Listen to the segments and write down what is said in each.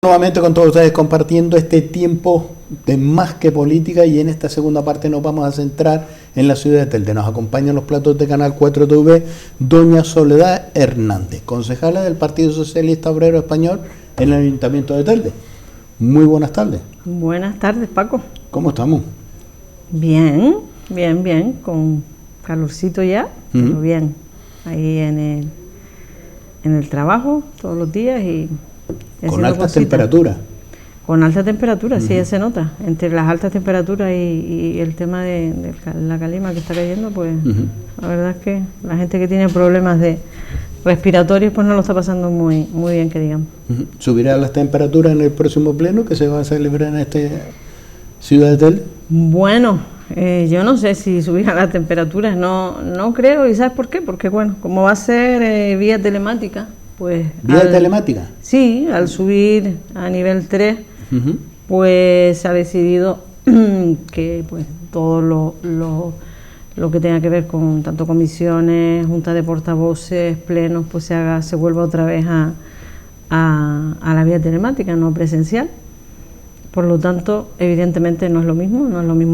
Nuevamente con todos ustedes compartiendo este tiempo de Más que Política, y en esta segunda parte nos vamos a centrar en la ciudad de Telde. Nos acompañan los platos de Canal 4 TV doña Soledad Hernández, concejala del Partido Socialista Obrero Español en el Ayuntamiento de Telde. Muy buenas tardes. Buenas tardes, Paco. ¿Cómo estamos? Bien, con calorcito ya, pero bien, ahí en el trabajo todos los días y con altas temperaturas. Con alta temperatura, sí, ya se nota. Entre las altas temperaturas y el tema de la calima que está cayendo, pues la verdad es que la gente que tiene problemas de respiratorios pues no lo está pasando muy bien, que digamos. ¿Subirán las temperaturas en el próximo pleno que se va a celebrar en esta ciudad de Telde? Bueno, yo no sé si subirán las temperaturas, no creo. ¿Y sabes por qué? Porque bueno, como va a ser vía telemática, pues... ¿Vía telemática? Sí, al subir a nivel 3, pues se ha decidido que pues todo lo que tenga que ver con tanto comisiones, junta de portavoces, plenos, pues se vuelva otra vez a la vía telemática, no presencial. Por lo tanto, evidentemente no es lo mismo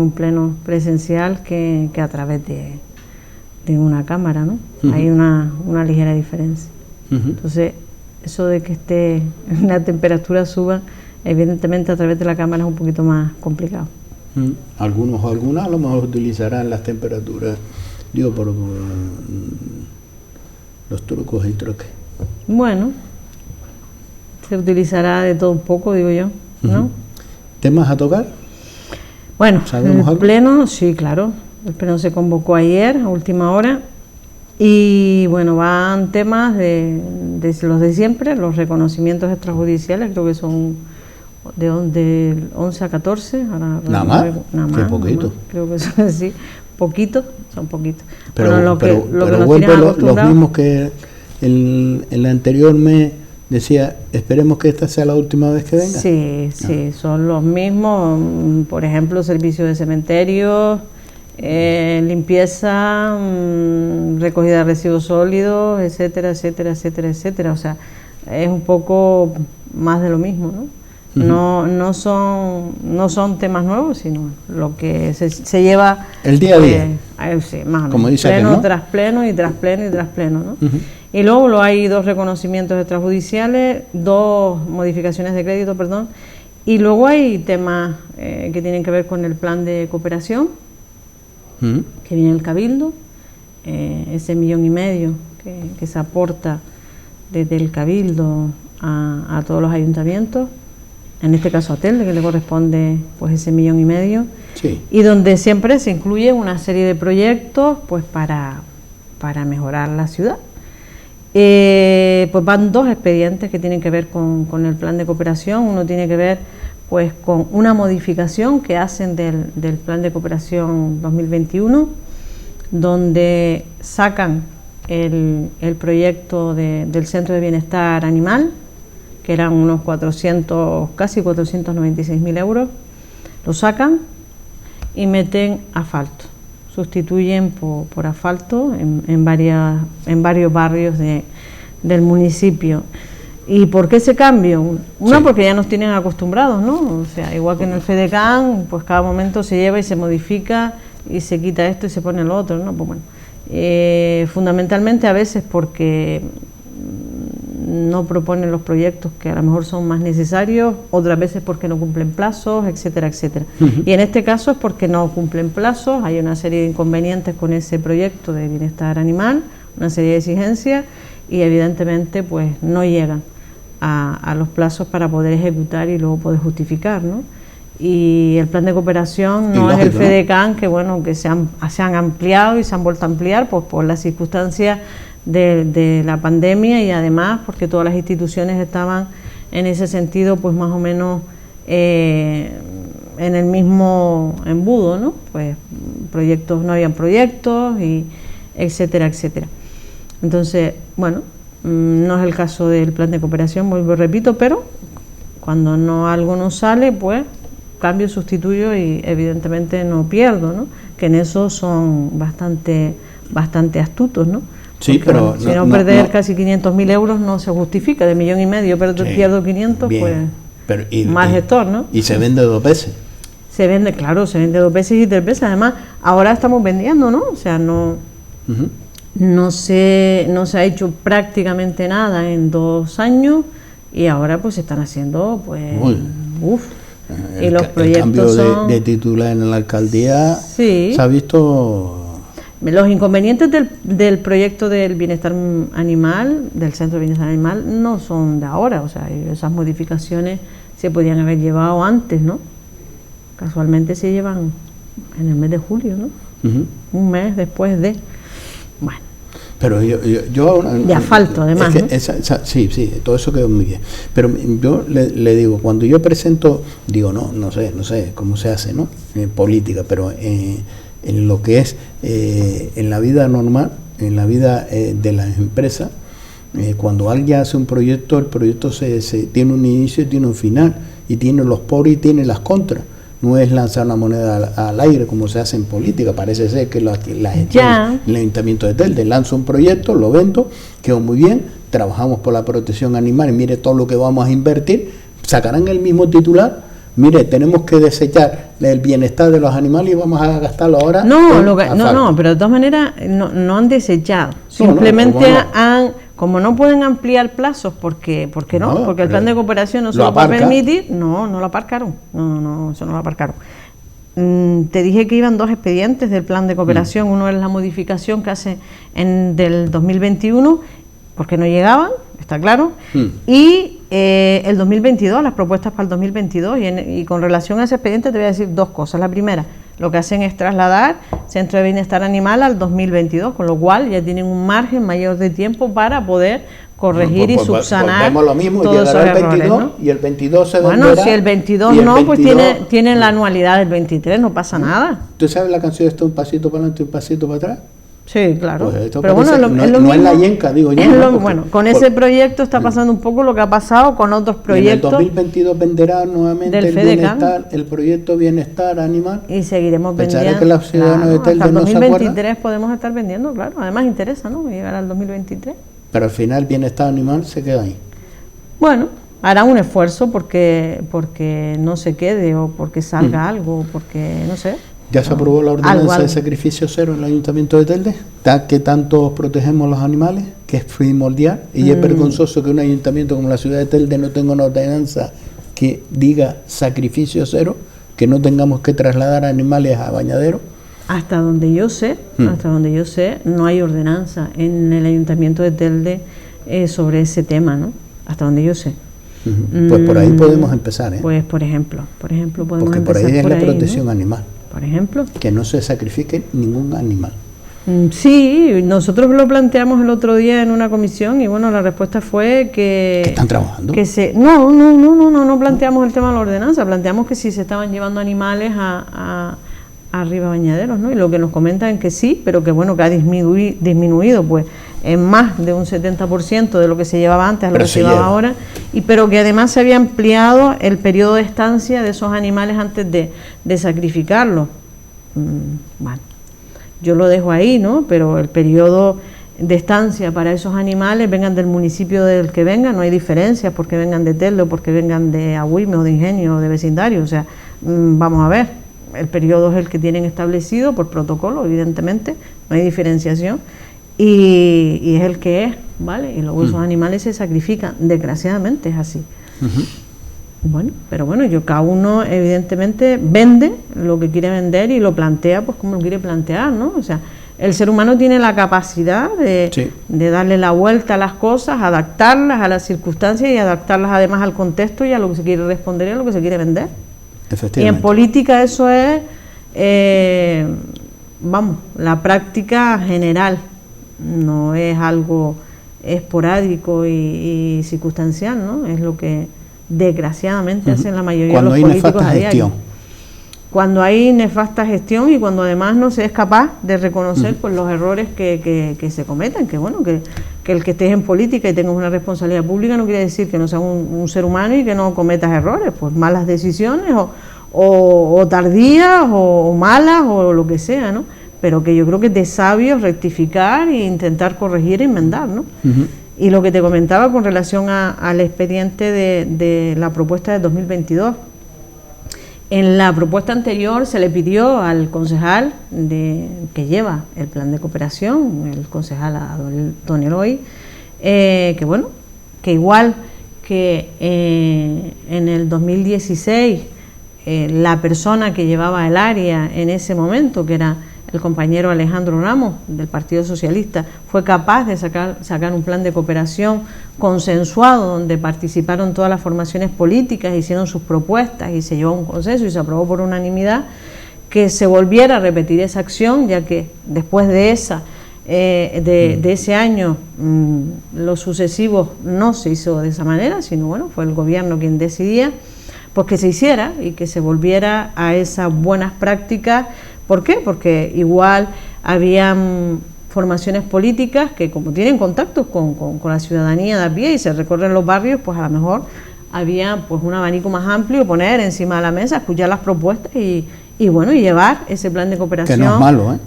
un pleno presencial que a través de una cámara, ¿no? Hay una ligera diferencia. Entonces, eso de que la temperatura suba, evidentemente a través de la cámara es un poquito más complicado. Algunos o algunas a lo mejor utilizarán las temperaturas, digo, por los trucos y troques. Bueno, se utilizará de todo un poco, digo yo, ¿no? ¿Temas a tocar? Bueno, el pleno, sí, claro, el pleno se convocó ayer a última hora. Y bueno, van temas de los de siempre, los reconocimientos extrajudiciales, creo que son de 11 a 14. Ahora, ¿Nada más? Qué poquito. Creo que son así, son poquitos. Pero, bueno, pero vuelve los mismos que el anterior mes decía, esperemos que esta sea la última vez que venga. Sí, son los mismos, por ejemplo, servicios de cementerios, limpieza, recogida de residuos sólidos, etcétera. O sea, es un poco más de lo mismo, ¿no? No son temas nuevos, sino lo que se lleva el día a día. Sí, más o menos. Como dice pleno, aquel, ¿no? tras pleno y tras pleno y tras pleno, ¿no? Y luego hay 2 reconocimientos extrajudiciales, 2 modificaciones de crédito, perdón, y luego hay temas que tienen que ver con el plan de cooperación, que viene el Cabildo, ese 1,5 millones que se aporta desde el Cabildo a todos los ayuntamientos, en este caso a Telde, que le corresponde pues ese 1,5 millones, sí. Y donde siempre se incluye una serie de proyectos pues para mejorar la ciudad. Pues van 2 expedientes que tienen que ver con el plan de cooperación. Uno tiene que ver pues con una modificación que hacen del plan de cooperación 2021, donde sacan el proyecto del Centro de Bienestar Animal, que eran unos casi 496.000 euros, lo sacan y meten asfalto, sustituyen por asfalto en varios barrios del municipio. ¿Y por qué ese cambio? Uno, porque ya nos tienen acostumbrados, ¿no? O sea, igual que en el FEDECAN, pues cada momento se lleva y se modifica y se quita esto y se pone lo otro, ¿no? Pues bueno, fundamentalmente a veces porque no proponen los proyectos que a lo mejor son más necesarios, otras veces porque no cumplen plazos, etcétera. Y en este caso es porque no cumplen plazos, hay una serie de inconvenientes con ese proyecto de bienestar animal, una serie de exigencias, y evidentemente pues no llegan a los plazos para poder ejecutar y luego poder justificar, ¿no? Y el plan de cooperación no es el FEDECAN, que bueno, que se han ampliado y se han vuelto a ampliar pues por las circunstancias de la pandemia, y además porque todas las instituciones estaban en ese sentido pues más o menos en el mismo embudo, ¿no? Pues no habían proyectos, y etcétera. Entonces, bueno, no es el caso del plan de cooperación, vuelvo y repito, pero cuando algo no sale, pues cambio, sustituyo y evidentemente no pierdo, ¿no? Que en eso son bastante astutos, ¿no? Sí, porque, pero bueno, si perder casi 500.000 euros no se justifica, de 1,5 millones, pero pierdo 500, bien. pues... mal gestor, ¿no? Y se vende 2 veces. Se vende, claro, se vende 2 veces y 3 veces. Además, ahora estamos vendiendo, ¿no? O sea, no se ha hecho prácticamente nada en 2 años y ahora pues se están haciendo, pues, y los proyectos el cambio de titular en la alcaldía, sí, se ha visto. Los inconvenientes del proyecto del bienestar animal, del centro de bienestar animal, no son de ahora, o sea, esas modificaciones se podían haber llevado antes, ¿no? Casualmente se llevan en el mes de julio, ¿no? Un mes después de... Bueno. Pero yo de asfalto, además, es que ¿no? sí, todo eso quedó muy bien. Pero yo le digo, cuando yo presento, digo, no sé cómo se hace, ¿no? En política, pero en lo que es en la vida normal, en la vida de las empresas, cuando alguien hace un proyecto, el proyecto tiene un inicio y tiene un final, y tiene los pros y tiene las contras. No es lanzar una moneda al aire como se hace en política. Parece ser que la gestión, el Ayuntamiento de Telde, lanzo un proyecto, lo vendo, quedó muy bien, trabajamos por la protección animal y mire todo lo que vamos a invertir, sacarán el mismo titular, mire, tenemos que desechar el bienestar de los animales y vamos a gastarlo ahora. No, pero de todas maneras no han desechado, simplemente como no pueden ampliar plazos, porque el plan de cooperación no se lo va a permitir, no lo aparcaron, eso no lo aparcaron. Te dije que iban 2 expedientes del plan de cooperación, uno es la modificación que hace del 2021, porque no llegaban, está claro, y el 2022, las propuestas para el 2022, y con relación a ese expediente te voy a decir 2 cosas. La primera, lo que hacen es trasladar Centro de Bienestar Animal al 2022, con lo cual ya tienen un margen mayor de tiempo para poder corregir y subsanar lo mismo, todos esos el 22, errores, ¿no? Y el 22 se Bueno, venderá, si el 22 pues tienen la anualidad del 23, no pasa nada. ¿Tú sabes la canción está un pasito para adelante y un pasito para atrás? Sí, claro. Pues pero bueno, es lo no mismo. Es la yenca, digo yo. Bueno, con ese proyecto está pasando un poco lo que ha pasado con otros proyectos. En el 2022 venderá nuevamente el proyecto Bienestar Animal. Y seguiremos vendiendo. Que los ciudadanos de Telde hasta el no 2023 podemos estar vendiendo, claro. Además interesa, ¿no? Llegar al 2023. Pero al final Bienestar Animal se queda ahí. Bueno, hará un esfuerzo porque no se quede o porque salga algo, porque no sé. ¿Ya se aprobó la ordenanza de sacrificio cero en el Ayuntamiento de Telde? ¿Que tanto protegemos los animales? Que es primordial. Y es vergonzoso que un ayuntamiento como la ciudad de Telde no tenga una ordenanza que diga sacrificio cero, que no tengamos que trasladar animales a bañaderos. Hasta donde yo sé, no hay ordenanza en el Ayuntamiento de Telde sobre ese tema, ¿no? Hasta donde yo sé. Pues por ahí podemos empezar, ¿eh? Pues por ejemplo podemos porque empezar por ahí es la protección, ¿no? animal. Por ejemplo. Que no se sacrifique ningún animal. Sí, nosotros lo planteamos el otro día en una comisión y bueno, la respuesta fue que... ¿Que están trabajando? No planteamos el tema de la ordenanza, planteamos que si se estaban llevando animales a arriba bañaderos, ¿no? Y lo que nos comentan es que sí, pero que bueno, que ha disminuido pues en más de un 70% de lo que se llevaba antes a lo que se llevaba ahora, pero que además se había ampliado el periodo de estancia de esos animales antes de sacrificarlos. Bueno, yo lo dejo ahí, ¿no? Pero el periodo de estancia para esos animales, vengan del municipio del que vengan, no hay diferencia porque vengan de Telde o porque vengan de Agüime o de Ingenio o de vecindario, o sea, vamos a ver, el periodo es el que tienen establecido por protocolo, evidentemente, no hay diferenciación, y es el que es, ¿vale? Y luego esos animales se sacrifican, desgraciadamente es así. Bueno, pero bueno, cada uno evidentemente vende lo que quiere vender y lo plantea pues como lo quiere plantear, ¿no? O sea, el ser humano tiene la capacidad de darle la vuelta a las cosas, adaptarlas a las circunstancias y adaptarlas además al contexto y a lo que se quiere responder y a lo que se quiere vender. Y en política eso es, la práctica general, no es algo esporádico y circunstancial, ¿no? Es lo que desgraciadamente hacen la mayoría de los políticos a diario. Cuando hay nefasta gestión y cuando además no se es capaz de reconocer pues, los errores que se cometen, que bueno, que el que estés en política y tengas una responsabilidad pública no quiere decir que no seas un ser humano y que no cometas errores, pues malas decisiones o tardías o malas o lo que sea, ¿no? Pero que yo creo que es de sabios rectificar e intentar corregir e enmendar, ¿no? Y lo que te comentaba con relación al expediente de la propuesta de 2022. En la propuesta anterior se le pidió al concejal que lleva el plan de cooperación, el concejal don Eloy, que bueno, que igual que en el 2016 la persona que llevaba el área en ese momento, que era el compañero Alejandro Ramos del Partido Socialista, fue capaz de sacar un plan de cooperación consensuado donde participaron todas las formaciones políticas, hicieron sus propuestas y se llevó a un consenso y se aprobó por unanimidad, que se volviera a repetir esa acción, ya que después de ese año los sucesivos no se hizo de esa manera, sino bueno, fue el gobierno quien decidía, pues que se hiciera y que se volviera a esas buenas prácticas. ¿Por qué? Porque igual habían formaciones políticas que, como tienen contactos con la ciudadanía de a pie y se recorren los barrios, pues a lo mejor había pues un abanico más amplio, poner encima de la mesa, escuchar las propuestas y bueno, y llevar ese plan de cooperación. Que no es malo, ¿eh?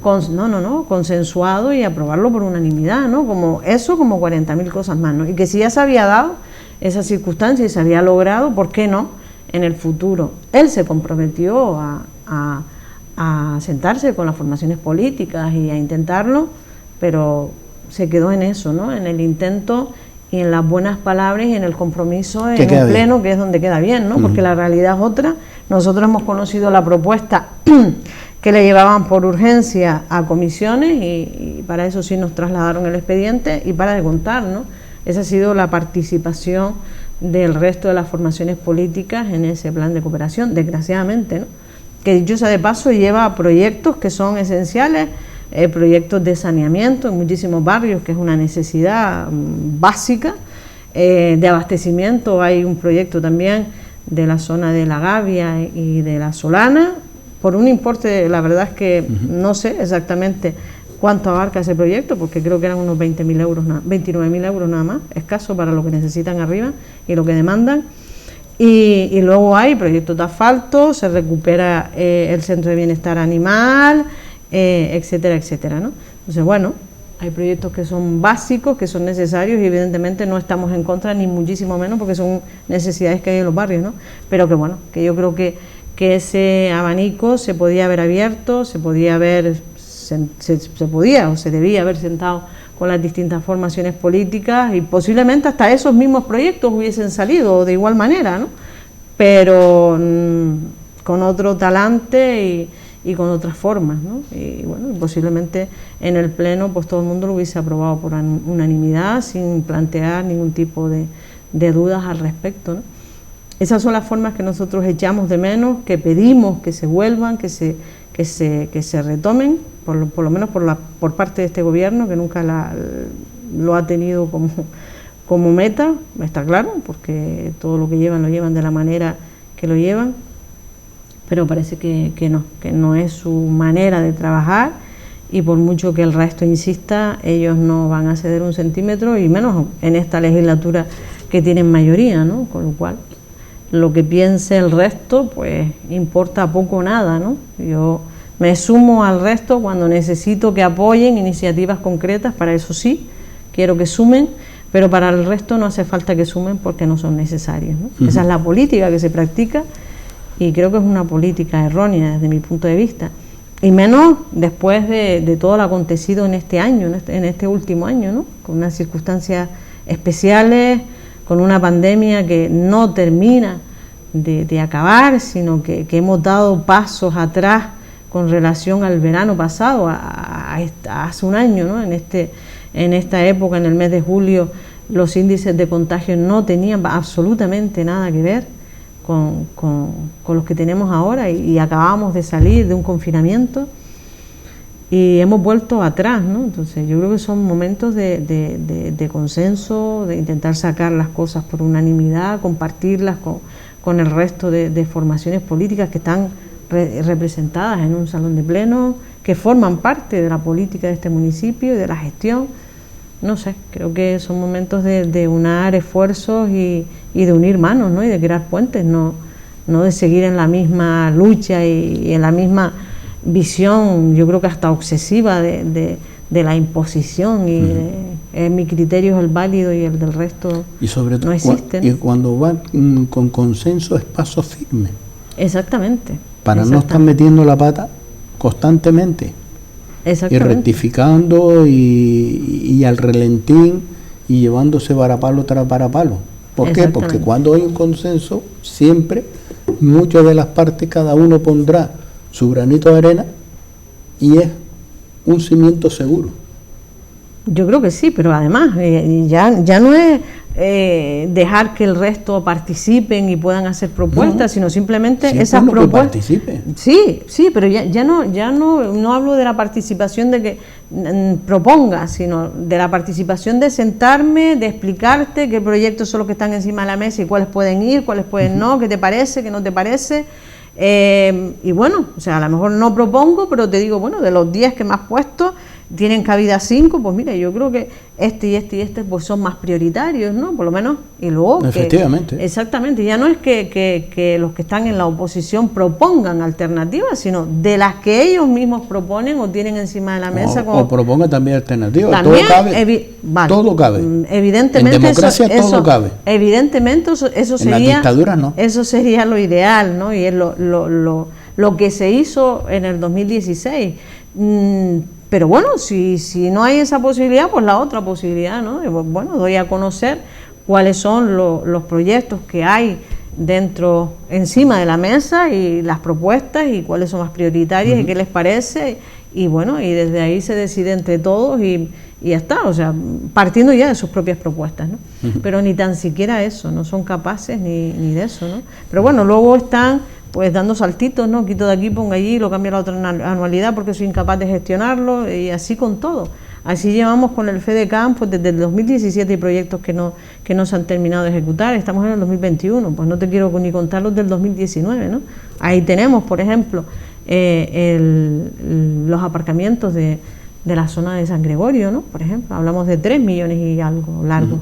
Consensuado y aprobarlo por unanimidad, ¿no? Como 40.000 cosas más, ¿no? Y que si ya se había dado esa circunstancia y se había logrado, ¿por qué no en el futuro? Él se comprometió a sentarse con las formaciones políticas y a intentarlo, pero se quedó en eso, ¿no? En el intento y en las buenas palabras y en el compromiso en un pleno, que es donde queda bien, ¿no? Porque la realidad es otra. Nosotros hemos conocido la propuesta que le llevaban por urgencia a comisiones y para eso sí nos trasladaron el expediente y para de contar, ¿no? Esa ha sido la participación del resto de las formaciones políticas en ese plan de cooperación, desgraciadamente, ¿no? Que dicho sea de paso lleva proyectos que son esenciales, proyectos de saneamiento en muchísimos barrios, que es una necesidad básica, de abastecimiento. Hay un proyecto también de la zona de La Gavia y de La Solana, por un importe, la verdad es que no sé exactamente cuánto abarca ese proyecto, porque creo que eran unos 29.000 euros nada más, escaso para lo que necesitan arriba y lo que demandan. Y luego hay proyectos de asfalto, se recupera el centro de bienestar animal, etcétera, etcétera, ¿no? Entonces, bueno, hay proyectos que son básicos, que son necesarios y evidentemente no estamos en contra, ni muchísimo menos, porque son necesidades que hay en los barrios, ¿no? Pero que bueno, que yo creo que ese abanico se podía haber abierto, se podía o se debía haber sentado con las distintas formaciones políticas y posiblemente hasta esos mismos proyectos hubiesen salido de igual manera, ¿no? Pero con otro talante y con otras formas, ¿no? Y bueno, posiblemente en el pleno pues todo el mundo lo hubiese aprobado por unanimidad sin plantear ningún tipo de dudas al respecto, ¿no? Esas son las formas que nosotros echamos de menos, que pedimos que se vuelvan, que se retomen, por lo menos por parte de este gobierno, que nunca lo ha tenido como meta, está claro, porque todo lo que llevan lo llevan de la manera que lo llevan, pero parece que no es su manera de trabajar, y por mucho que el resto insista, ellos no van a ceder un centímetro, y menos en esta legislatura que tienen mayoría, ¿no? Con lo cual lo que piense el resto pues importa poco o nada, ¿no? Yo me sumo al resto cuando necesito que apoyen iniciativas concretas, para eso sí, quiero que sumen, pero para el resto no hace falta que sumen porque no son necesarios, ¿no? Esa es la política que se practica y creo que es una política errónea desde mi punto de vista, y menos después de todo lo acontecido en este año, en este último año, ¿no? Con unas circunstancias especiales, con una pandemia que no termina de acabar, sino que hemos dado pasos atrás con relación al verano pasado, hace un año, ¿no? En esta época, en el mes de julio, los índices de contagio no tenían absolutamente nada que ver con los que tenemos ahora, y acabábamos de salir de un confinamiento y hemos vuelto atrás, ¿no? Entonces yo creo que son momentos de consenso, de intentar sacar las cosas por unanimidad, compartirlas con el resto de formaciones políticas que están representadas en un salón de pleno, que forman parte de la política de este municipio y de la gestión. No sé, creo que son momentos de unar esfuerzos y de unir manos, ¿no? Y de crear puentes, no de seguir en la misma lucha y en la misma visión, yo creo que hasta obsesiva de la imposición y mi criterio es el válido y el del resto y sobre todo, no existe, ¿no? Y cuando va con consenso es paso firme. Exactamente. Para no estar metiendo la pata constantemente. Y rectificando y al relentín y llevándose varapalo tras varapalo. ¿Por qué? Porque cuando hay un consenso, siempre, muchas de las partes, cada uno pondrá su granito de arena y es un cimiento seguro. Yo creo que sí, pero además ya no es dejar que el resto participen y puedan hacer propuestas, sino simplemente esas propuestas. Sí, pero ya no hablo de la participación de que propongas, sino de la participación de sentarme, de explicarte qué proyectos son los que están encima de la mesa y cuáles pueden ir, cuáles pueden no, qué te parece, qué no te parece. Y bueno, o sea, a lo mejor no propongo, pero te digo, bueno, de los 10 que me has puesto, tienen cabida 5, pues mira, yo creo que este y este pues son más prioritarios, ¿no? Por lo menos, y luego efectivamente. Exactamente, ya no es que los que están en la oposición propongan alternativas, sino de las que ellos mismos proponen o tienen encima de la mesa. O propongan también alternativas, también todo cabe. Evidentemente, en democracia todo cabe. Evidentemente eso sería, en las dictaduras no. Eso sería lo ideal, ¿no? Y es lo que se hizo en el 2016. Pero bueno, si no hay esa posibilidad, pues la otra posibilidad, ¿no? Bueno, doy a conocer cuáles son los proyectos que hay encima de la mesa y las propuestas y cuáles son más prioritarias y qué les parece, y bueno, y desde ahí se decide entre todos y ya está, o sea, partiendo ya de sus propias propuestas, ¿no? Pero ni tan siquiera eso, no son capaces ni de eso, ¿no? Pero bueno, luego están pues dando saltitos, ¿no? Quito de aquí, pongo allí, lo cambio a la otra anualidad porque soy incapaz de gestionarlo, y así con todo. Así llevamos con el FEDECAM, pues desde el 2017 hay proyectos que no se han terminado de ejecutar, estamos en el 2021, pues no te quiero ni contar los del 2019, ¿no? Ahí tenemos, por ejemplo, los aparcamientos de la zona de San Gregorio, ¿no? Por ejemplo, hablamos de 3 millones y algo largo.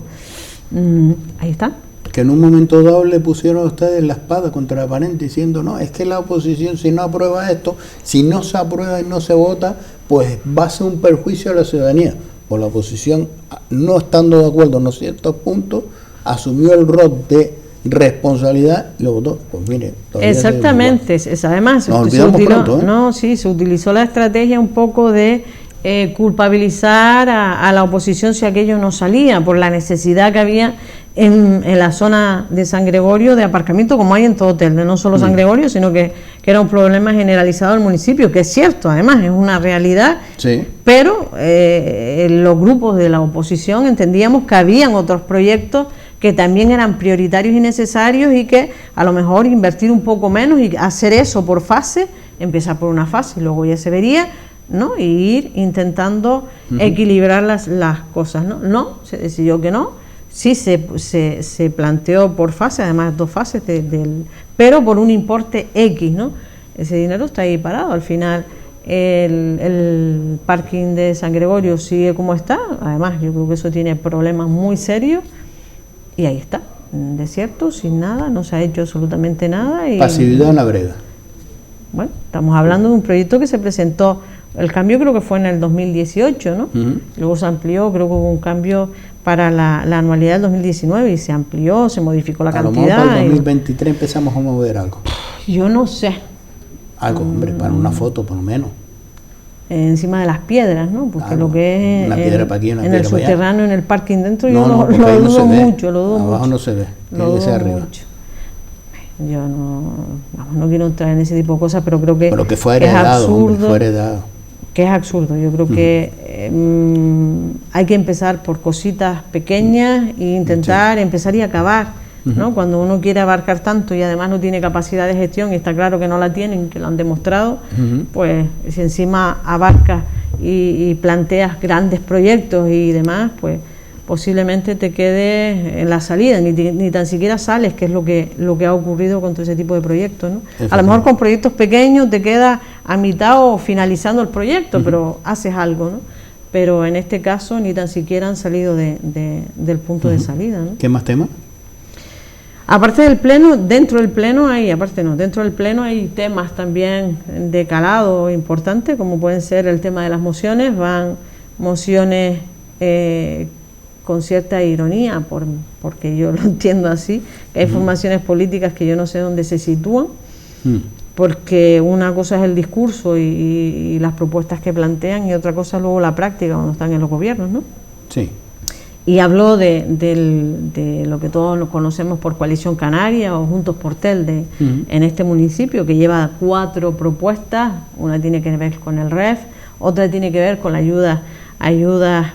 Ahí está. Que en un momento dado le pusieron a ustedes la espada contra la pared diciendo, no, es que la oposición, si no aprueba esto, si no se aprueba y no se vota, pues va a ser un perjuicio a la ciudadanía. Pues la oposición, no estando de acuerdo en ciertos puntos, asumió el rol de responsabilidad y lo votó. Pues mire, exactamente, además se utilizó la estrategia un poco de culpabilizar a la oposición si aquello no salía, por la necesidad que había en la zona de San Gregorio de aparcamiento, como hay en todo Telde, no solo San Gregorio, sino que era un problema generalizado del municipio, que es cierto, además es una realidad, pero los grupos de la oposición entendíamos que habían otros proyectos que también eran prioritarios y necesarios, y que a lo mejor invertir un poco menos y hacer eso por fase, empezar por una fase y luego ya se vería, ¿no? Y ir intentando equilibrar las cosas, ¿no? No, se decidió que no. Sí, se planteó por fase, además 2 fases, pero por un importe X, ¿no? Ese dinero está ahí parado. Al final, el parking de San Gregorio sigue como está. Además, yo creo que eso tiene problemas muy serios. Y ahí está, desierto, sin nada, no se ha hecho absolutamente nada. Pasividad en la brega. Bueno, estamos hablando de un proyecto que se presentó, el cambio creo que fue en el 2018, ¿no? Luego se amplió, creo que hubo un cambio para la anualidad del 2019 y se amplió, se modificó la cantidad. A lo mejor para el 2023 empezamos a mover algo. Yo no sé. Algo, hombre, para una foto por lo menos. Encima de las piedras, ¿no? Porque lo que es una piedra para aquí, una en piedra el subterráneo, en el parking dentro, yo lo dudo mucho, Abajo no se ve, tiene que ser arriba. Mucho. Yo no quiero entrar en ese tipo de cosas, pero creo que, fue heredado, es absurdo. Fue heredado. Que es absurdo. Yo creo que hay que empezar por cositas pequeñas e intentar empezar y acabar, ¿no? Cuando uno quiere abarcar tanto y además no tiene capacidad de gestión, y está claro que no la tienen, que lo han demostrado, pues si encima abarcas y planteas grandes proyectos y demás, pues posiblemente te quedes en la salida, ni tan siquiera sales, que es lo que ha ocurrido con todo ese tipo de proyectos, ¿no? A lo mejor con proyectos pequeños te quedas a mitad o finalizando el proyecto, pero haces algo, ¿no? Pero en este caso ni tan siquiera han salido del punto de salida, ¿no? ¿Qué más temas? Aparte del pleno, dentro del pleno hay temas también de calado importante, como pueden ser el tema de las mociones. Van mociones con cierta ironía, porque yo lo entiendo así, que hay formaciones políticas que yo no sé dónde se sitúan, porque una cosa es el discurso y las propuestas que plantean, y otra cosa luego la práctica cuando están en los gobiernos, ¿no? Sí. Y habló de lo que todos conocemos por Coalición Canaria o Juntos por Telde en este municipio, que lleva 4 propuestas. Una tiene que ver con el REF, otra tiene que ver con la ayudas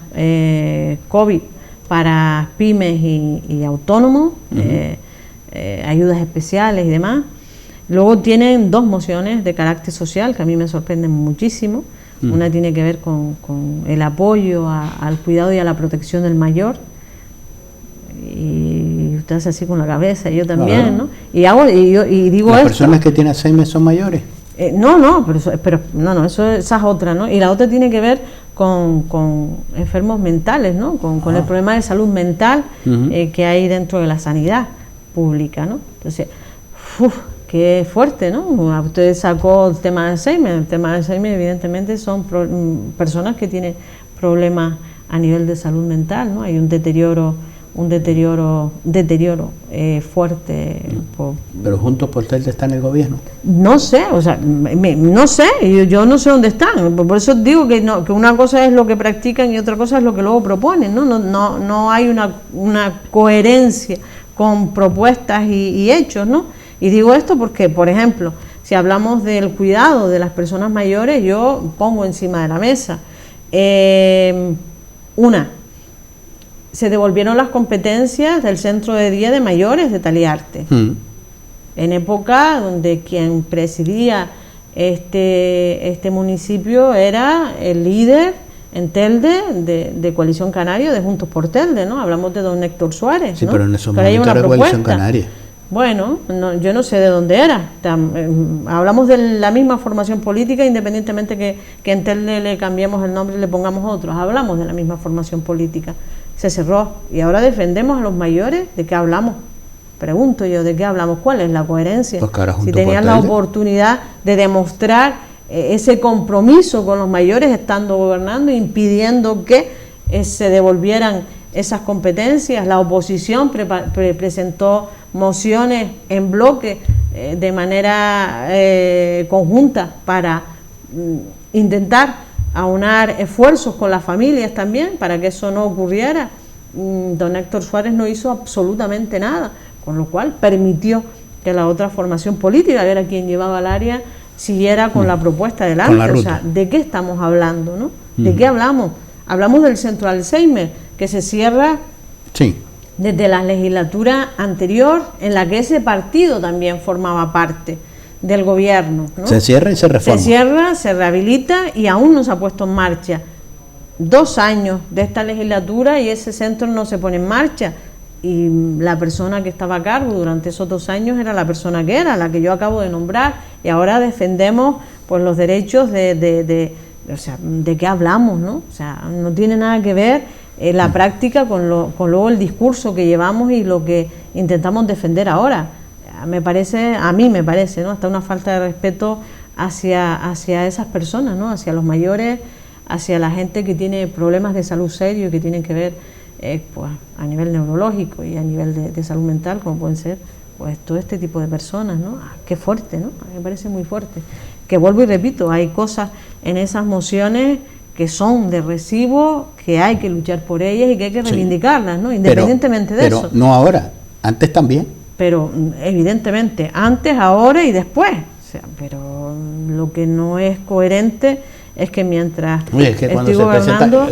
COVID para pymes y autónomos, ayudas especiales y demás. Luego tienen 2 mociones de carácter social que a mí me sorprenden muchísimo. Una tiene que ver con el apoyo al cuidado y a la protección del mayor, y usted hace así con la cabeza, y yo también, ¿no? Y digo ¿Las esto, personas que tienen Alzheimer son mayores? esa es otra, ¿no? Y la otra tiene que ver con enfermos mentales, ¿no? Con el problema de salud mental que hay dentro de la sanidad pública, ¿no? Entonces, qué fuerte, ¿no? Usted sacó el tema de Alzheimer. El tema de Alzheimer, evidentemente, son personas que tienen problemas a nivel de salud mental, ¿no? Hay un deterioro fuerte. Pero Juntos por Telde está en el gobierno. No sé, no sé, yo no sé dónde están. Por eso digo que una cosa es lo que practican y otra cosa es lo que luego proponen, ¿no? No hay una coherencia con propuestas y hechos, ¿no? Y digo esto porque, por ejemplo, si hablamos del cuidado de las personas mayores, yo pongo encima de la mesa se devolvieron las competencias del Centro de Día de Mayores de Taliarte, en época donde quien presidía este municipio era el líder en Telde de Coalición Canaria, de Juntos por Telde, ¿no? Hablamos de don Héctor Suárez, sí, ¿no? pero en esos momentos era Coalición Canaria. Bueno, yo no sé de dónde era. Hablamos de la misma formación política, independientemente que en Telde le cambiemos el nombre y le pongamos otros. Hablamos de la misma formación política. Se cerró y ahora defendemos a los mayores. ¿De qué hablamos? Pregunto yo, ¿de qué hablamos? ¿Cuál es la coherencia? Si tenían la oportunidad de demostrar ese compromiso con los mayores estando gobernando, impidiendo que se devolvieran esas competencias. La oposición presentó mociones en bloque de manera conjunta para intentar aunar esfuerzos con las familias también para que eso no ocurriera. Don Héctor Suárez no hizo absolutamente nada, con lo cual permitió que la otra formación política, que era quien llevaba el área, siguiera con la propuesta adelante. O sea, ¿de qué estamos hablando, no? ¿De qué hablamos? Hablamos del centro Alzheimer, que se cierra desde la legislatura anterior, en la que ese partido también formaba parte del gobierno, ¿no? Se cierra y se reforma. Se cierra, se rehabilita y aún no se ha puesto en marcha. 2 años de esta legislatura y ese centro no se pone en marcha. Y la persona que estaba a cargo durante esos 2 años era la persona que era, la que yo acabo de nombrar, y ahora defendemos pues los derechos o sea, ¿de qué hablamos, no? O sea, no tiene nada que ver la práctica con luego el discurso que llevamos y lo que intentamos defender ahora. A mí me parece, ¿no? Hasta una falta de respeto hacia esas personas, ¿no? Hacia los mayores, hacia la gente que tiene problemas de salud serios que tienen que ver pues, a nivel neurológico y a nivel de salud mental, como pueden ser pues todo este tipo de personas, ¿no? Qué fuerte, ¿no? A mí me parece muy fuerte. Que vuelvo y repito, hay cosas en esas mociones que son de recibo, que hay que luchar por ellas y que hay que reivindicarlas, ¿no? Independientemente de eso. Pero no ahora, antes también. Pero evidentemente, antes, ahora y después. O sea, pero lo que no es coherente es que mientras estoy gobernando...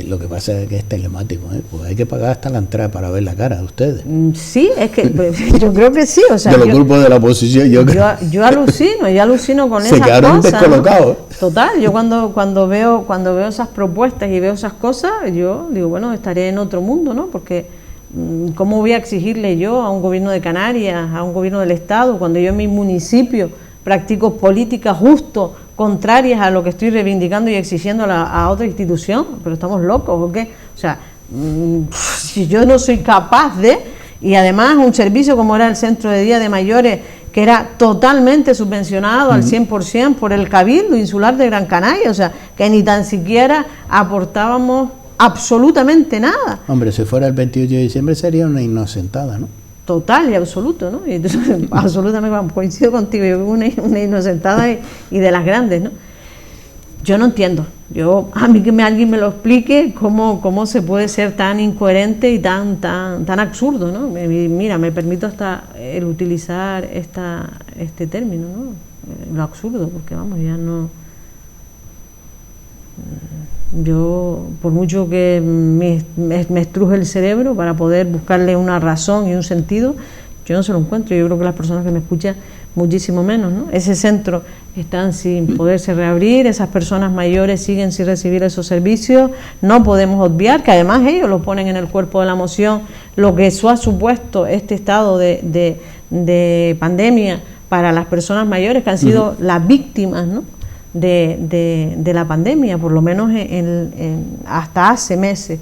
Lo que pasa es que es telemático, pues hay que pagar hasta la entrada para ver la cara de ustedes. Sí, es que yo creo que sí. O sea, de los grupos de la oposición, yo alucino con esas cosas. Se quedaron descolocados. ¿No? Total, yo cuando veo esas propuestas y veo esas cosas, yo digo, bueno, estaré en otro mundo, ¿no? Porque ¿cómo voy a exigirle yo a un gobierno de Canarias, a un gobierno del Estado, cuando yo en mi municipio practico políticas justo contrarias a lo que estoy reivindicando y exigiendo a otra institución? Pero estamos locos, ¿o qué? O sea, si yo no soy capaz y además un servicio como era el Centro de Día de Mayores, que era totalmente subvencionado al 100% por el Cabildo Insular de Gran Canaria, o sea, que ni tan siquiera aportábamos absolutamente nada. Hombre, si fuera el 28 de diciembre sería una inocentada, ¿no? Total y absoluto, ¿no? Y entonces, absolutamente, vamos, coincido contigo, yo una inocentada y de las grandes, ¿no? Yo no entiendo, a mí que alguien me lo explique cómo se puede ser tan incoherente y tan absurdo, ¿no? Mira, me permito hasta el utilizar este término, ¿no? Lo absurdo, porque vamos, ya no... Yo, por mucho que me estruje el cerebro para poder buscarle una razón y un sentido, yo no se lo encuentro. Yo creo que las personas que me escuchan muchísimo menos, ¿no? Ese centro están sin poderse reabrir, esas personas mayores siguen sin recibir esos servicios. No podemos obviar que además ellos lo ponen en el cuerpo de la moción, lo que eso ha supuesto este estado de pandemia para las personas mayores que han sido las víctimas, ¿no? de la pandemia, por lo menos hasta hace meses.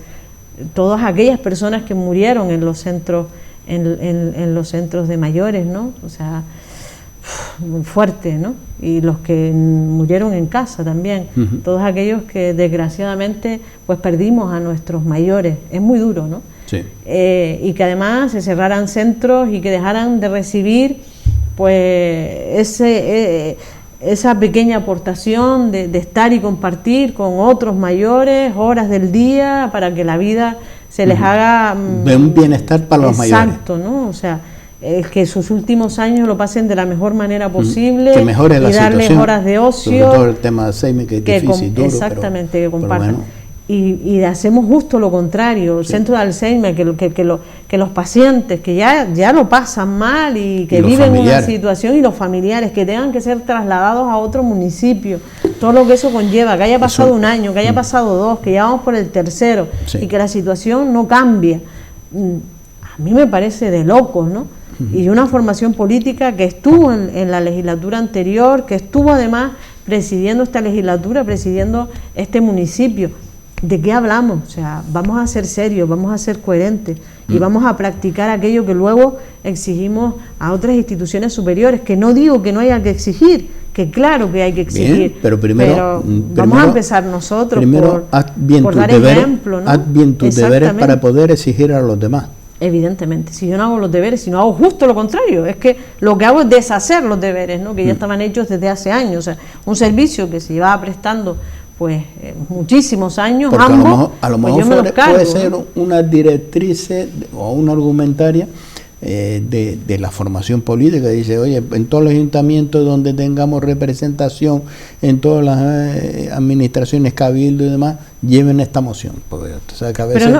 Todas aquellas personas que murieron en los centros en los centros de mayores, ¿no? O sea, muy fuerte, ¿no? Y los que murieron en casa también, todos aquellos que desgraciadamente pues perdimos a nuestros mayores, es muy duro, ¿no? Sí. Y que además se cerraran centros y que dejaran de recibir pues esa pequeña aportación de estar y compartir con otros mayores horas del día para que la vida se les haga de un bienestar para los mayores. Exacto, ¿no? O sea, que sus últimos años lo pasen de la mejor manera posible, que mejore la y darles situación, horas de ocio, sobre todo el tema de Alzheimer, que es difícil, duro, exactamente, que compartan. Pero bueno. Y hacemos justo lo contrario, el centro de Alzheimer, que los pacientes que ya lo pasan mal y que viven una situación, y los familiares que tengan que ser trasladados a otro municipio, todo lo que eso conlleva, que haya pasado un año, que haya pasado dos, que ya vamos por el tercero, y que la situación no cambia, a mí me parece de locos, ¿no? Y una formación política que estuvo en la legislatura anterior, que estuvo además presidiendo esta legislatura, presidiendo este municipio. ¿De qué hablamos? O sea, vamos a ser serios, vamos a ser coherentes y vamos a practicar aquello que luego exigimos a otras instituciones superiores, que no digo que no haya que exigir, que claro que hay que exigir. Bien, pero primero vamos a empezar nosotros haz bien por tus dar deberes, ejemplo, ¿no? Haz bien tus deberes para poder exigir a los demás. Evidentemente, si yo no hago los deberes, si no hago justo lo contrario, es que lo que hago es deshacer los deberes, ¿no? Que ya estaban hechos desde hace años. O sea, un servicio que se llevaba prestando pues muchísimos años, porque ambos, a lo pues mejor puede ser una directriz o una argumentaria de la formación política. Dice, oye, en todos los ayuntamientos donde tengamos representación, en todas las administraciones, cabildo y demás, lleven esta moción. Porque o sea, que a veces,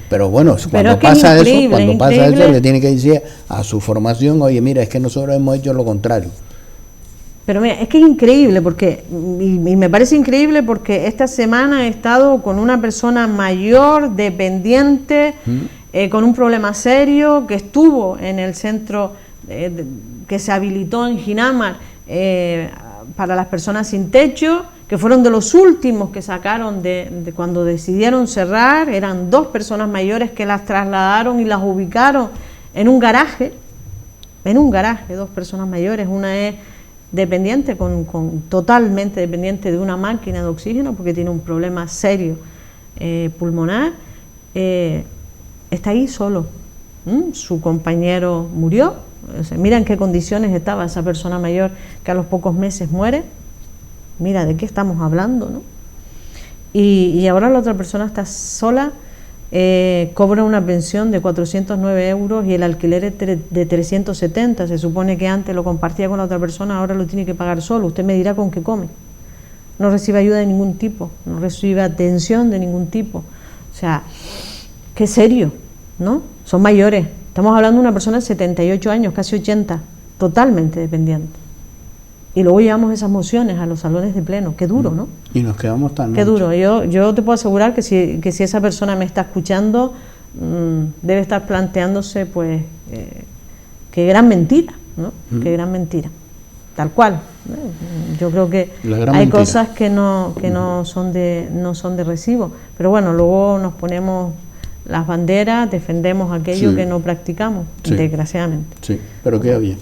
pero bueno, cuando pasa eso, le tiene que decir a su formación, oye, mira, es que nosotros hemos hecho lo contrario. Pero mira, es que es increíble, porque y me parece increíble porque esta semana he estado con una persona mayor, dependiente, con un problema serio, que estuvo en el centro que se habilitó en Ginamar para las personas sin techo, que fueron de los últimos que sacaron de cuando decidieron cerrar. Eran 2 personas mayores que las trasladaron y las ubicaron en un garaje, 2 personas mayores. Una es dependiente, totalmente dependiente de una máquina de oxígeno porque tiene un problema serio pulmonar, está ahí solo, su compañero murió. O sea, mira en qué condiciones estaba esa persona mayor que a los pocos meses muere. Mira de qué estamos hablando, ¿no? Y ahora la otra persona está sola, cobra una pensión de 409 euros y el alquiler es de 370, se supone que antes lo compartía con la otra persona, ahora lo tiene que pagar solo. Usted me dirá con qué come. No recibe ayuda de ningún tipo, no recibe atención de ningún tipo. O sea, qué serio, ¿no? Son mayores, estamos hablando de una persona de 78 años, casi 80, totalmente dependiente. Y luego llevamos esas mociones a los salones de pleno, qué duro, ¿no? Y nos quedamos tan qué duro. Yo te puedo asegurar que si esa persona me está escuchando, debe estar planteándose, pues, qué gran mentira, ¿no? Qué gran mentira, tal cual, ¿no? Yo creo que hay cosas que no son de recibo, pero bueno, luego nos ponemos las banderas, defendemos aquello que no practicamos, desgraciadamente. Sí, pero queda bien.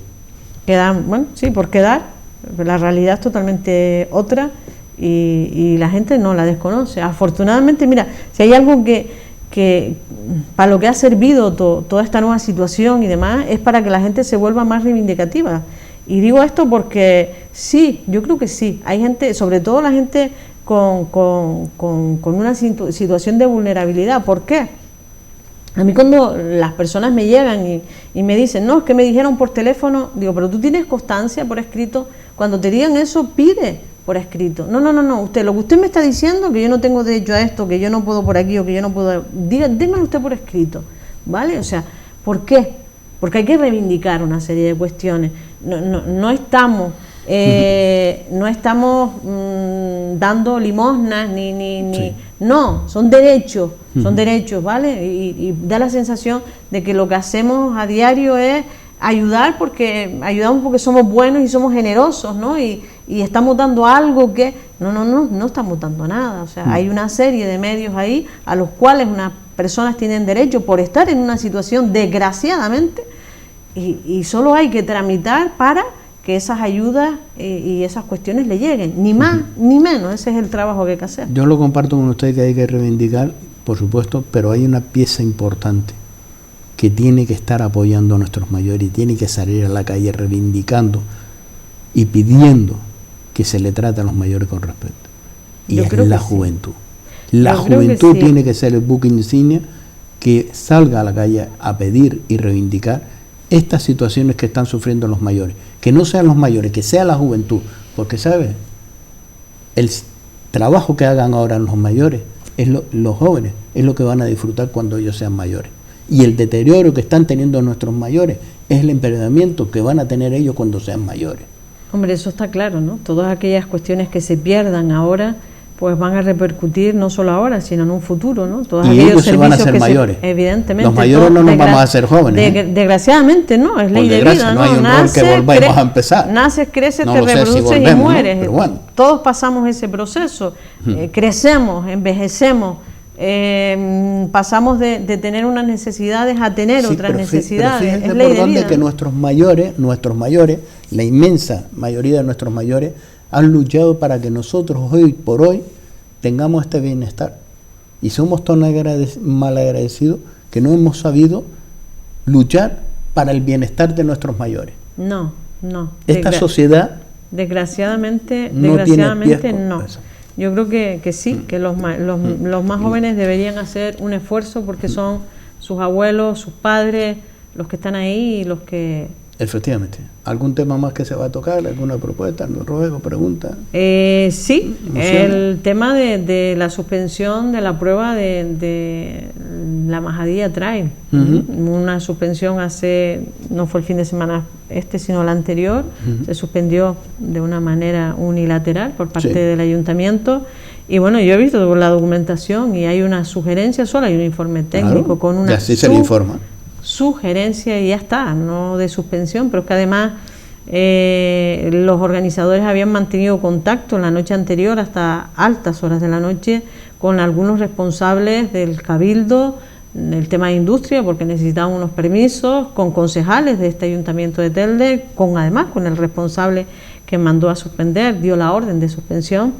Bueno, sí, por quedar. La realidad es totalmente otra y la gente no la desconoce. Afortunadamente, mira, si hay algo que para lo que ha servido toda esta nueva situación y demás, es para que la gente se vuelva más reivindicativa. Y digo esto porque sí, yo creo que sí, hay gente, sobre todo la gente con una situación de vulnerabilidad. ¿Por qué? A mí cuando las personas me llegan y me dicen, no, es que me dijeron por teléfono, digo, pero tú tienes constancia por escrito, cuando te digan eso, pide por escrito. No, usted, lo que usted me está diciendo, que yo no tengo derecho a esto, que yo no puedo por aquí o que yo no puedo, díganlo usted por escrito, ¿vale? O sea, ¿por qué? Porque hay que reivindicar una serie de cuestiones. No estamos dando limosnas sí. No, son derechos, ¿vale? Y da la sensación de que lo que hacemos a diario es ayudamos porque somos buenos y somos generosos, ¿no? Y estamos dando algo que no estamos dando nada. O sea, hay una serie de medios ahí a los cuales unas personas tienen derecho por estar en una situación, desgraciadamente, y solo hay que tramitar para que esas ayudas y esas cuestiones le lleguen, ni más ni menos. Ese es el trabajo que hay que hacer. Yo lo comparto con usted, que hay que reivindicar, por supuesto, pero hay una pieza importante que tiene que estar apoyando a nuestros mayores y tiene que salir a la calle reivindicando y pidiendo que se le trate a los mayores con respeto. Y es la juventud. La juventud tiene que ser el buque insignia que salga a la calle a pedir y reivindicar estas situaciones que están sufriendo los mayores. Que no sean los mayores, que sea la juventud. Porque, ¿sabes? El trabajo que hagan ahora los mayores, los jóvenes, es lo que van a disfrutar cuando ellos sean mayores. Y el deterioro que están teniendo nuestros mayores es el empeoramiento que van a tener ellos cuando sean mayores. Hombre, eso está claro, ¿no? Todas aquellas cuestiones que se pierdan ahora, pues van a repercutir no solo ahora, sino en un futuro, ¿no? Todos y ellos se van a hacer mayores. Evidentemente. Los mayores no nos vamos a hacer jóvenes. Desgraciadamente no, es ley de vida, no hay un rol que volvamos a empezar. Naces, creces, te reproduces y mueres. ¿No? Pero bueno. Todos pasamos ese proceso, crecemos, envejecemos, pasamos de tener unas necesidades a tener otras necesidades. Pero es ley de vida, que nuestros mayores, la inmensa mayoría de nuestros mayores, han luchado para que nosotros hoy por hoy tengamos este bienestar. Y somos tan mal agradecidos que no hemos sabido luchar para el bienestar de nuestros mayores. No. Esta sociedad desgraciadamente no. Eso. Yo creo que sí, que los más jóvenes deberían hacer un esfuerzo porque son sus abuelos, sus padres, los que están ahí y los que... Efectivamente. ¿Algún tema más que se va a tocar? ¿Alguna propuesta? ¿No ruego? ¿Pregunta? Sí, el tema de la suspensión de la prueba de la Majadía Trail. Una suspensión no fue el fin de semana sino el anterior, se suspendió de una manera unilateral por parte del ayuntamiento. Y bueno, yo he visto la documentación y hay una sugerencia sola, hay un informe técnico con una... Y así se le informa. Sugerencia y ya está, no de suspensión, pero es que además los organizadores habían mantenido contacto en la noche anterior hasta altas horas de la noche con algunos responsables del Cabildo, el tema de industria, porque necesitaban unos permisos, con concejales de este ayuntamiento de Telde, además con el responsable que mandó a suspender, dio la orden de suspensión.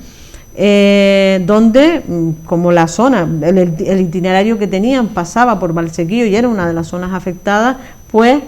Donde, como la zona, el itinerario que tenían pasaba por Valsequillo y era una de las zonas afectadas, pues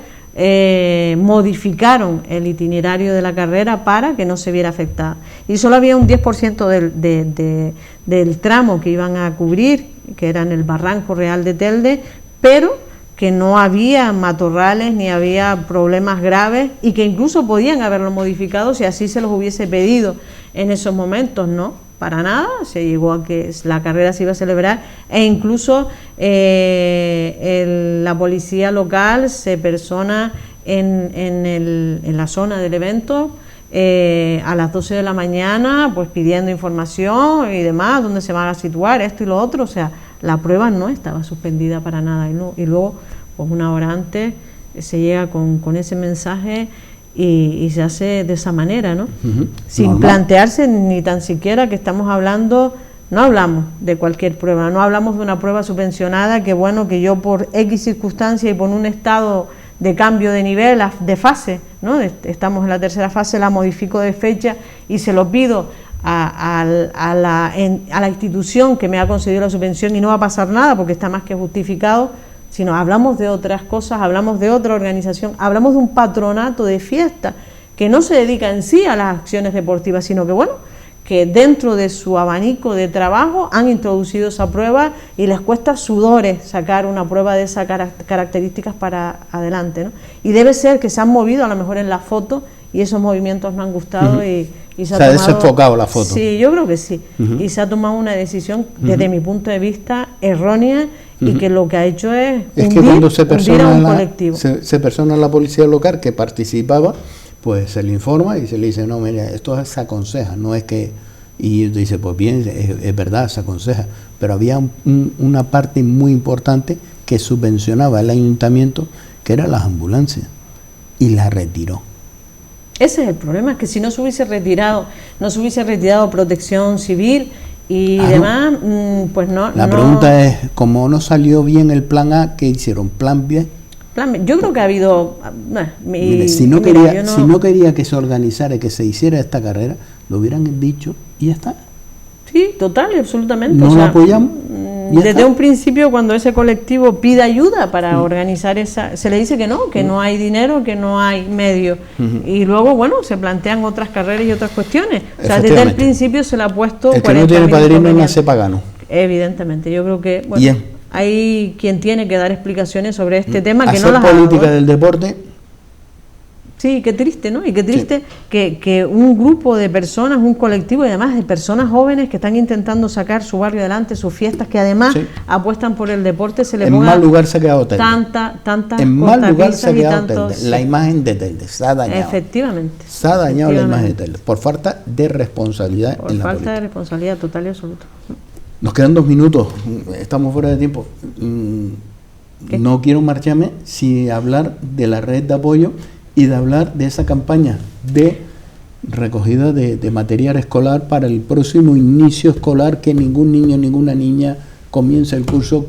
modificaron el itinerario de la carrera para que no se viera afectada. Y solo había un 10% del tramo que iban a cubrir, que era en el Barranco Real de Telde, pero que no había matorrales ni había problemas graves y que incluso podían haberlo modificado si así se los hubiese pedido en esos momentos. No, para nada, se llegó a que la carrera se iba a celebrar e incluso la policía local se persona en la zona del evento a las 12 de la mañana, pues pidiendo información y demás, dónde se van a situar, esto y lo otro. O sea, la prueba no estaba suspendida para nada y luego, pues una hora antes, se llega con ese mensaje y se hace de esa manera, ¿no? Sin plantearse ni tan siquiera que estamos hablando, no hablamos de cualquier prueba, no hablamos de una prueba subvencionada que bueno, que yo por X circunstancia y por un estado de cambio de nivel, de fase, ¿no? Estamos en la tercera fase, la modifico de fecha y se lo pido a la institución que me ha concedido la subvención y no va a pasar nada porque está más que justificado, sino hablamos de otras cosas, hablamos de otra organización, hablamos de un patronato de fiesta que no se dedica en sí a las acciones deportivas, sino que bueno, que dentro de su abanico de trabajo han introducido esa prueba y les cuesta sudores sacar una prueba de esas características para adelante, ¿no? Y debe ser que se han movido a lo mejor en la foto y esos movimientos no han gustado y se ha tomado, desenfocado la foto. Sí, yo creo que sí. Y se ha tomado una decisión desde mi punto de vista errónea y que lo que ha hecho es que cuando se hundir a un colectivo. Se persona la policía local que participaba, pues se le informa y se le dice, no, mira, esto se aconseja, no es que... Y dice, pues bien, es verdad, se aconseja, pero había una parte muy importante que subvencionaba el ayuntamiento, que eran las ambulancias, y la retiró. Ese es el problema, es que si no se hubiese retirado protección civil y demás, pues no... La pregunta es, como no salió bien el plan A, ¿qué hicieron? ¿Plan B? Yo creo que ha habido... Mire, si no quería que se organizara y que se hiciera esta carrera, lo hubieran dicho y ya está. Sí, total y absolutamente. No lo apoyamos. Desde un principio, cuando ese colectivo pide ayuda para organizar esa, se le dice que no hay dinero, que no hay medio. Y luego, bueno, se plantean otras carreras y otras cuestiones. O sea, desde el principio se le ha puesto... El que no tiene padrino nace pagano. Evidentemente, yo creo que... Bueno, hay quien tiene que dar explicaciones sobre este tema que hacer no las ha dado. Política del deporte. Sí, qué triste, ¿no? Y qué triste que un grupo de personas, un colectivo y además de personas jóvenes que están intentando sacar su barrio adelante, sus fiestas, que además apuestan por el deporte, se le ponga... En mal lugar se ha quedado Telde. Tantas en mal lugar se ha quedado Telde. La imagen de Telde se ha dañado. Efectivamente. Se ha dañado la imagen de Telde por falta de responsabilidad en la política. Por falta de responsabilidad total y absoluta. Nos quedan 2 minutos, estamos fuera de tiempo. No quiero marcharme sin hablar de la red de apoyo y de hablar de esa campaña de recogida de material escolar para el próximo inicio escolar, que ningún niño, ninguna niña comience el curso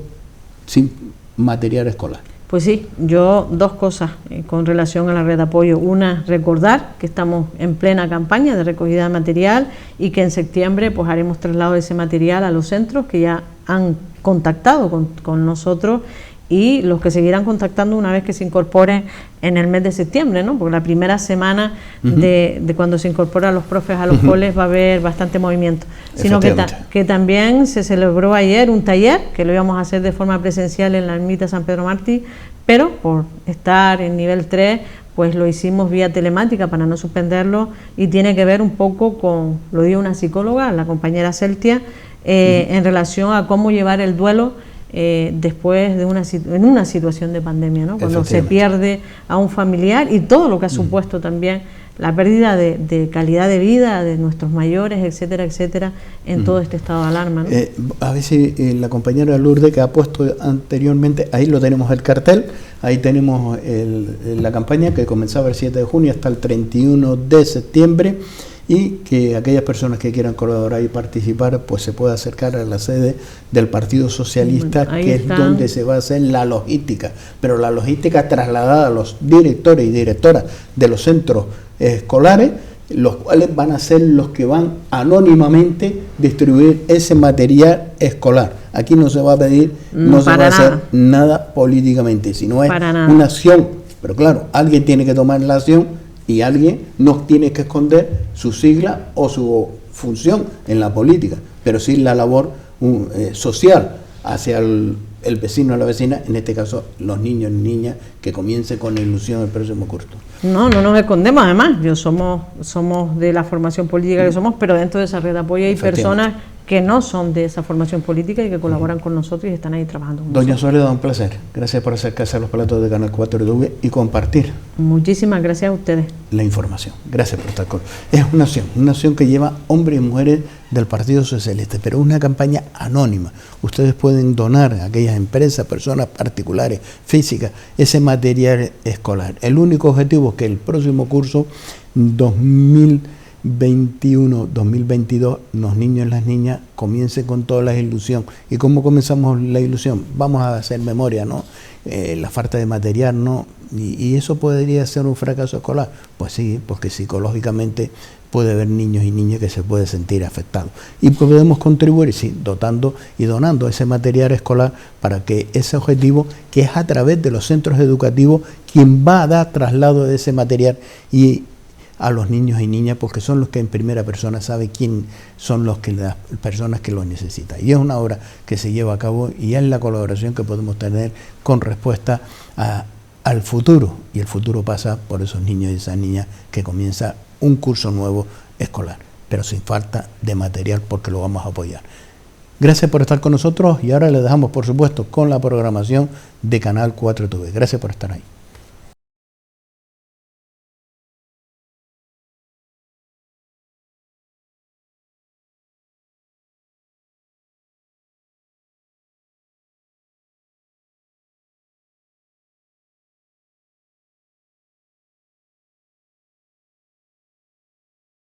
sin material escolar. Pues sí, yo 2 cosas con relación a la red de apoyo. Una, recordar que estamos en plena campaña de recogida de material y que en septiembre pues haremos traslado de ese material a los centros que ya han contactado con nosotros y los que seguirán contactando una vez que se incorporen en el mes de septiembre, ¿no? Porque la primera semana de cuando se incorporan los profes a los coles va a haber bastante movimiento. Sino que también se celebró ayer un taller, que lo íbamos a hacer de forma presencial en la ermita San Pedro Mártir, pero por estar en nivel 3, pues lo hicimos vía telemática para no suspenderlo, y tiene que ver un poco con, lo dio una psicóloga, la compañera Celtia, en relación a cómo llevar el duelo después de en una situación de pandemia, ¿no? Cuando se pierde a un familiar y todo lo que ha supuesto también la pérdida de calidad de vida de nuestros mayores, etcétera, etcétera, en todo este estado de alarma, ¿no? A veces la compañera Lourdes, que ha puesto anteriormente, ahí lo tenemos el cartel, ahí tenemos la campaña que comenzaba el 7 de junio hasta el 31 de septiembre, y que aquellas personas que quieran colaborar y participar pues se pueda acercar a la sede del Partido Socialista, que es donde se va a hacer la logística, pero la logística trasladada a los directores y directoras de los centros escolares, los cuales van a ser los que van anónimamente distribuir ese material escolar. Aquí no se va a pedir, no se va a hacer nada políticamente, sino es una acción, pero claro, alguien tiene que tomar la acción y alguien no tiene que esconder su sigla o su función en la política, pero sí la labor social hacia el vecino o la vecina, en este caso los niños y niñas, que comiencen con la ilusión el próximo curso. No nos escondemos, además, somos de la formación política que somos, pero dentro de esa red de apoyo hay personas que no son de esa formación política y que colaboran con nosotros y están ahí trabajando con Doña Soledad, un placer. Gracias por acercarse a los platos de Canal 4 TV y compartir. Muchísimas gracias a ustedes. La información. Gracias por estar con nosotros. Es una acción que lleva hombres y mujeres del Partido Socialista, pero es una campaña anónima. Ustedes pueden donar a aquellas empresas, personas particulares, físicas, ese material escolar. El único objetivo es que el próximo curso 2021-2022, los niños y las niñas comiencen con toda la ilusión. ¿Y cómo comenzamos la ilusión? Vamos a hacer memoria, ¿no? La falta de material, ¿no? Y eso podría ser un fracaso escolar. Pues sí, porque psicológicamente puede haber niños y niñas que se pueden sentir afectados. Y podemos contribuir, sí, dotando y donando ese material escolar para que ese objetivo, que es a través de los centros educativos, quien va a dar traslado de ese material y a los niños y niñas, porque son los que en primera persona saben quién son las personas que lo necesitan. Y es una obra que se lleva a cabo y es la colaboración que podemos tener con respuesta al futuro. Y el futuro pasa por esos niños y esas niñas que comienza un curso nuevo escolar, pero sin falta de material, porque lo vamos a apoyar. Gracias por estar con nosotros y ahora les dejamos, por supuesto, con la programación de Canal 4 TV. Gracias por estar ahí.